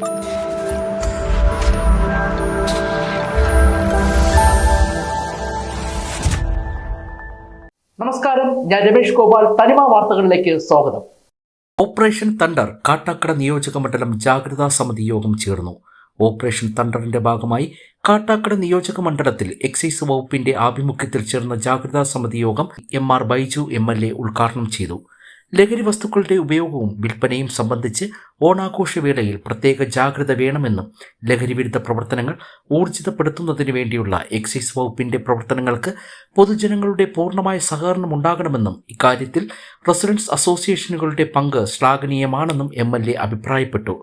നമസ്കാരം, ഞാൻ രമേഷ് ഗോപാൽ. തനിമ വാർത്തകളിലേക്ക് സ്വാഗതം. ഓപ്പറേഷൻ തണ്ടർ കാട്ടാക്കട നിയോജക മണ്ഡലം ജാഗ്രതാ സമിതി യോഗം ചേർന്നു. ഓപ്പറേഷൻ തണ്ടറിന്റെ ഭാഗമായി കാട്ടാക്കട നിയോജക മണ്ഡലത്തിൽ എക്സൈസ് വകുപ്പിന്റെ ആഭിമുഖ്യത്തിൽ ചേർന്ന ജാഗ്രതാ സമിതി യോഗം MR ബൈജു MLA ഉദ്ഘാടനം ചെയ്തു. ലഹരി വസ്തുക്കളുടെ ഉപയോഗവും വിൽപ്പനയും സംബന്ധിച്ച് ഓണാഘോഷവേളയിൽ പ്രത്യേക ജാഗ്രത വേണമെന്നും ലഹരി വിരുദ്ധ പ്രവർത്തനങ്ങൾ ഊർജിതപ്പെടുത്തുന്നതിന് വേണ്ടിയുള്ള എക്സൈസ് വകുപ്പിന്റെ പ്രവർത്തനങ്ങൾക്ക് പൊതുജനങ്ങളുടെ പൂർണ്ണമായ സഹകരണം ഉണ്ടാകണമെന്നും ഇക്കാര്യത്തിൽ റെസിഡൻസ് അസോസിയേഷനുകളുടെ പങ്ക് ശ്ലാഘനീയമാണെന്നും MLA അഭിപ്രായപ്പെട്ടു.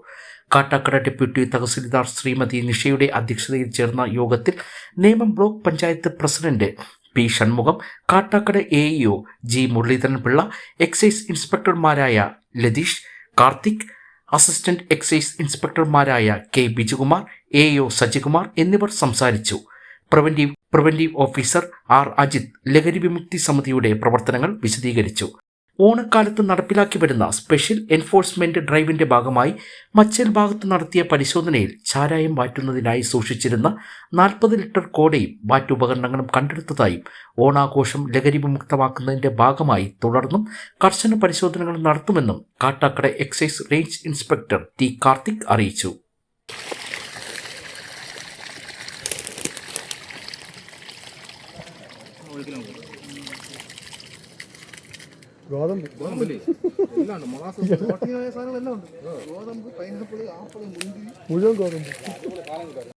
കാട്ടാക്കട ഡെപ്യൂട്ടി തഹസിൽദാർ ശ്രീമതി നിഷയുടെ അധ്യക്ഷതയിൽ ചേർന്ന യോഗത്തിൽ Nemam block panchayat president P. Shanmugham, Kattakada AEO G. Muraleedharan Pillai, excise ഇൻസ്പെക്ടർമാരായ ലതീഷ്, കാർത്തിക്, അസിസ്റ്റന്റ് എക്സൈസ് ഇൻസ്പെക്ടർമാരായ K. ബിജുകുമാർ, AEO സജികുമാർ എന്നിവർ സംസാരിച്ചു. Preventive officer R. അജിത് ലഹരി വിമുക്തി സമിതിയുടെ പ്രവർത്തനങ്ങൾ വിശദീകരിച്ചു. ഓണക്കാലത്ത് നടപ്പിലാക്കി വരുന്ന സ്പെഷ്യൽ എൻഫോഴ്സ്മെന്റ് ഡ്രൈവിന്റെ ഭാഗമായി മച്ചേൽ ഭാഗത്ത് നടത്തിയ പരിശോധനയിൽ ചാരായം വാറ്റുന്നതിനായി സൂക്ഷിച്ചിരുന്ന 40 ലിറ്റർ കോടയും വാറ്റുപകരണങ്ങളും കണ്ടെടുത്തതായും ഓണാഘോഷം ലഹരി വിമുക്തമാക്കുന്നതിന്റെ ഭാഗമായി തുടർന്നും കർശന പരിശോധനകൾ നടത്തുമെന്നും Kattakada excise range inspector T. Karthik അറിയിച്ചു. ഗോതമ്പ് എല്ലാം ഉണ്ട്. സാധനങ്ങളെല്ലാം ഉണ്ട്. ഗോതമ്പ്, പൈനാപ്പിൾ, ആപ്പിൾ, മുന്തിരി, മുഴുവൻ ഗോതമ്പ്.